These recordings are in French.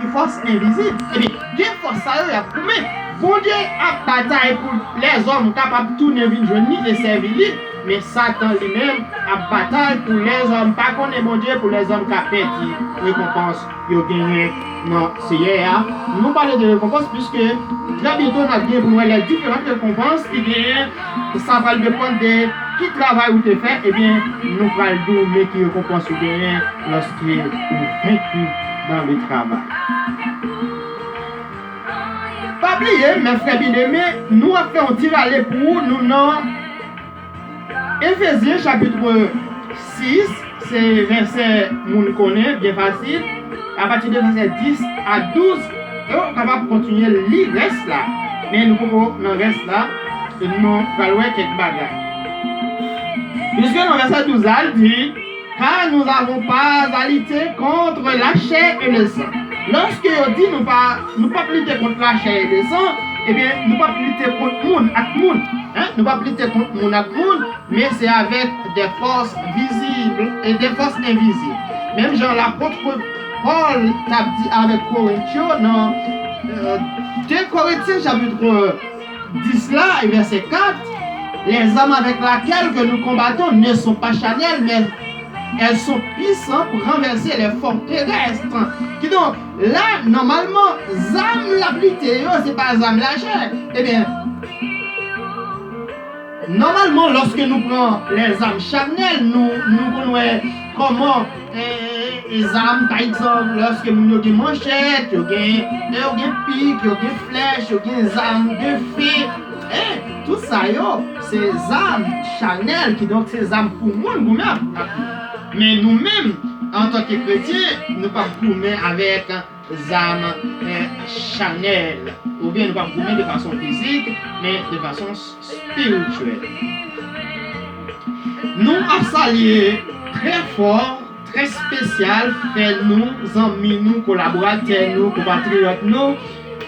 qui force invisible. Et bien, il y a force ça, il y a mais bon Dieu a bataille pour les hommes capables de tourner vers journée et servir lui, mais Satan lui-même a bataille pour les hommes, pas qu'on est bon Dieu, pour les hommes qui ont perdu récompense, ils ont gagné. Non, c'est hier. Nous parlons de récompense puisque très bientôt on a bien pour nous les différentes récompenses qui viennent. Ça va dépendre de qui travaille ou te fait. Eh bien, nous allons donner qui récompense ou bien lorsque vous vaincu dans le travail. Pas oublier, mes frères bien-aimés, nous avons fait un tir à l'époux, nous dans Éphésiens chapitre 6, c'est verset, nous connaît, bien facile. À partir de verset 10 à 12, on va continuer le reste là. Mais nous pouvons, dans le reste là, nous allons voir quelques bagages. Puisque dans le verset 12 là, il dit, car nous n'avons pas à lutter contre la chair et le sang. Lorsque on dit nous pas lutter contre la chair et le sang, eh bien, nous pas lutter contre monde avec monde. Hein? Nous pas lutter contre monde avec monde, mais c'est avec des forces visibles et des forces invisibles. Même genre l'apôtre Paul t'a dit avec Corinthiens dans 2 Corinthiens chapitre 10 là et verset 4, les armes avec lesquelles que nous combattons ne sont pas charnelles, mais elles sont puissantes pour renverser les forces terrestres. Qui donc, là, normalement, âme la plité, c'est pas âme la chair. Eh bien, normalement, lorsque nous prenons les âmes charnelles, nous connaissons comment les âmes, par exemple, lorsque nous avons des manchettes, nous avons des pics, nous avons des flèches, nous avons des âmes de fée. Tout ça, c'est âmes charnelles qui donc ces âmes pour nous-mêmes. Mais nous-mêmes, en tant que chrétiens, nous ne pouvons pas gourmer avec des âmes charnelles. Ou bien nous ne pouvons pas gourmer de façon physique, mais de façon spirituelle. Nous avons salué très fort, très spécial, frères nous, amis nous, collaborateurs nous, compatriotes nous,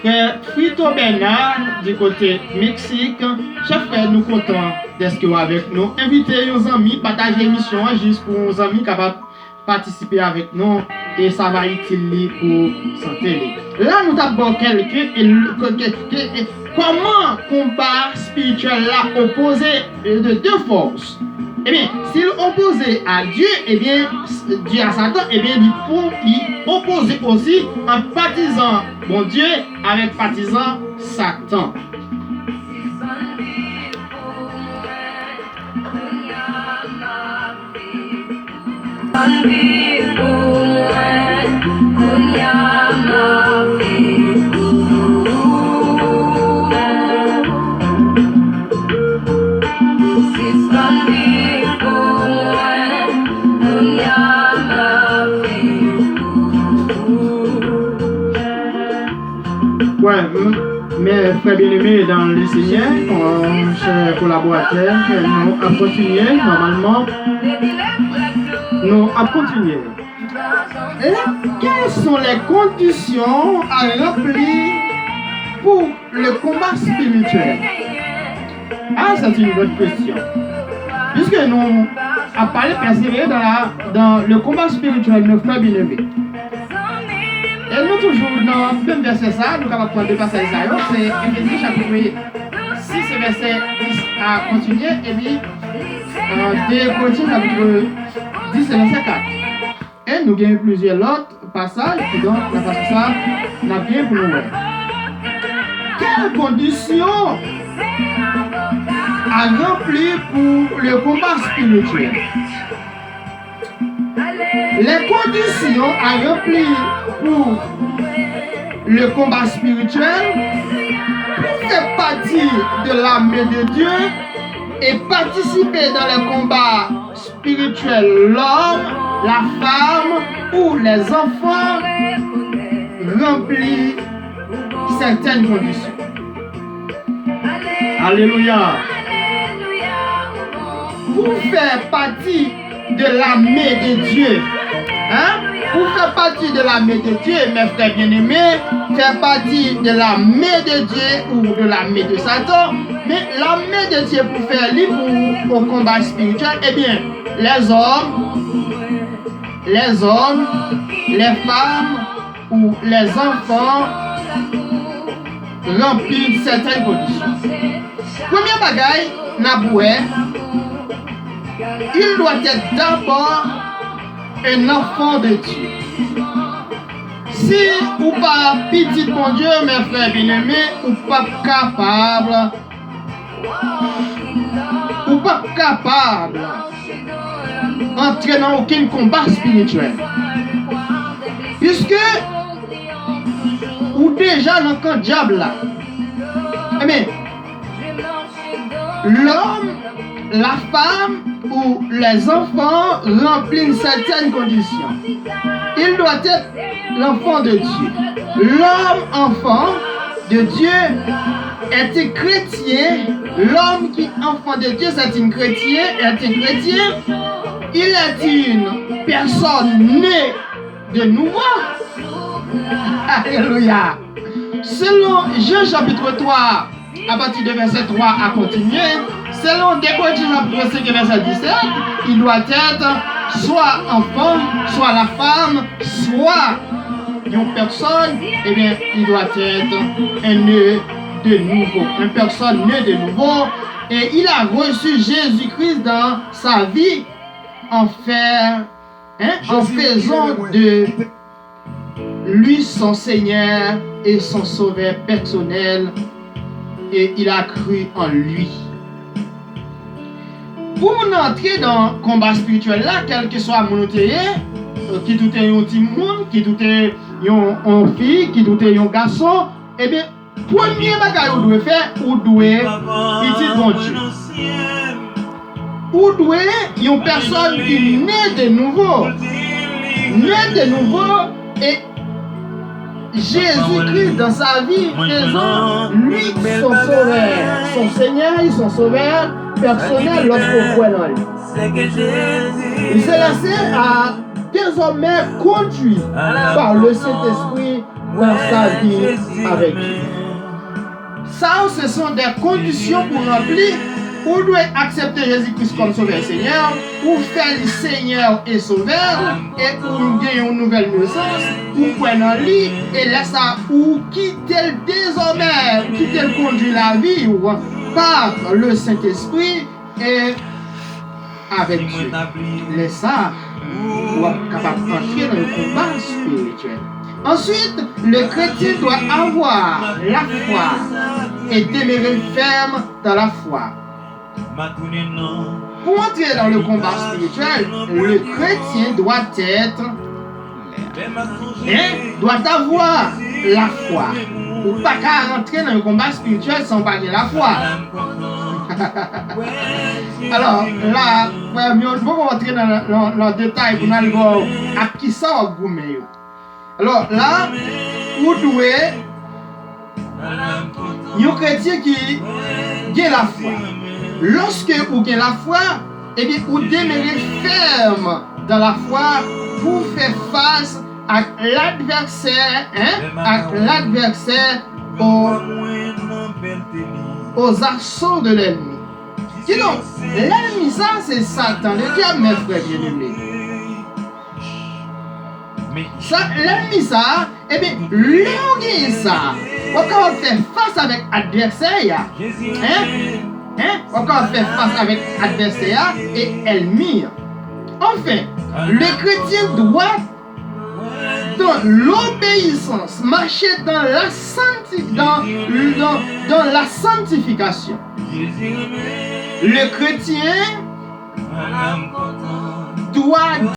frère Frito Bernard du côté Mexique. Chers frères, nous comptons d'être avec nous. Invitez nos amis, partagez l'émission juste pour nos amis capables de participer avec nous et ça va être utile pour santé. Là, nous avons quelqu'un. Comment combat spirituel là opposé de deux forces? Eh bien, s'il opposait à Dieu, eh bien, Dieu à Satan, eh bien, il opposait aussi en partisan bon Dieu avec partisan Satan. Ouais, mes frères bien-aimés dans le Seigneur, chers collaborateurs, nous allons continuer normalement. Nous allons continuer. Et quelles sont les conditions à remplir pour le combat spirituel? Ah, c'est une bonne question. Puisque nous avons parlé persévérer dans le combat spirituel, nos frères bien-aimés. Et nous toujours dans le même verset ça, nous allons prendre deux passages ça, c'est Éphésiens chapitre 6 verset 10 à continuer, et puis 2 Corinthiens chapitre 10 verset 4. Et nous avons plusieurs autres passages, et donc la façon ça, nous avons bien pour nous voir. Quelles conditions à remplir pour le combat spirituel? Les conditions à remplir pour le combat spirituel pour faire partie de l'armée de Dieu et participer dans le combat spirituel, l'homme, la femme ou les enfants remplissent certaines conditions. Alléluia. Pour faire partie de l'armée de Dieu, pour faire partie de l'armée de Dieu, mes frères bien-aimés, faire partie de l'armée de Dieu ou de l'armée de Satan, mais l'armée de Dieu pour faire libre au combat spirituel, eh bien, les hommes, les femmes où les enfants remplissent certaines conditions. Premier bagage, il doit être d'abord un enfant de Dieu. Si ou pas petit bon Dieu, mes frères bien-aimés, ou pas capable d'entrer dans aucun combat spirituel. Puisque ou déjà dans le camp diable là. Eh bien, l'homme, la femme ou les enfants remplissent certaines conditions. Il doit être l'enfant de Dieu. L'homme enfant de Dieu est un chrétien. L'homme qui est enfant de Dieu, c'est un chrétien. Il est une personne née de nouveau. Alléluia. Selon Jean chapitre 3, à partir de verset 3 à continuer, selon 2 Corinthiens chapitre 5 verset 17, il doit être soit enfant, soit la femme, soit une personne, eh bien, il doit être un né de nouveau, une personne née de nouveau, et il a reçu Jésus-Christ dans sa vie en faisant de lui son Seigneur et son Sauveur personnel, et il a cru en lui. Pour entrer dans le combat spirituel là, quel que soit mon qui tout est un petit monde, qui tout est une fille, qui tout est un garçon, eh bien, premier bagage que vous devez faire, vous devez petit bon Dieu. Vous devez une personne qui est née de nouveau. Née de nouveau, et Jésus-Christ dans sa vie faisant lui son sauveur, son Seigneur et son sauveur personnel lorsqu'on croit en lui. Il s'est laissé à désormais conduit par le Saint-Esprit dans sa vie avec lui. Ça, ce sont des conditions pour remplir. Vous devez accepter Jésus-Christ comme sauveur et Seigneur, pour faire le Seigneur et sauveur, et pour gagner une nouvelle naissance, pour prendre en lui, et laisser ou quitter désormais, quitter le conduit la vie par le Saint-Esprit et avec Dieu. Laisse ça pour être capable d'entrer dans le combat spirituel. Ensuite, le chrétien doit avoir la foi et demeurer ferme dans la foi. Pour entrer dans le combat spirituel, le chrétien doit être doit avoir la foi. Ou pas qu'à rentrer dans le combat spirituel sans pas la foi. Alors là, nous allons rentrer dans le détail pour nous voir à qui ça va goumer. Alors là, vous devez un chrétien qui a la foi. Lorsque vous avez la foi, eh bien, vous demeurez ferme dans la foi pour faire face à l'adversaire, aux assauts de l'ennemi. Donc, l'ennemi, ça, c'est Satan, le diable, mes frères bien-aimés. L'ennemi, ça, eh bien, l'ennemi, ça, quand on fait face avec l'adversaire, encore faire face avec l'adversaire et ennemi. Enfin, le chrétien doit, dans l'obéissance, marcher dans la sanctification. Le chrétien doit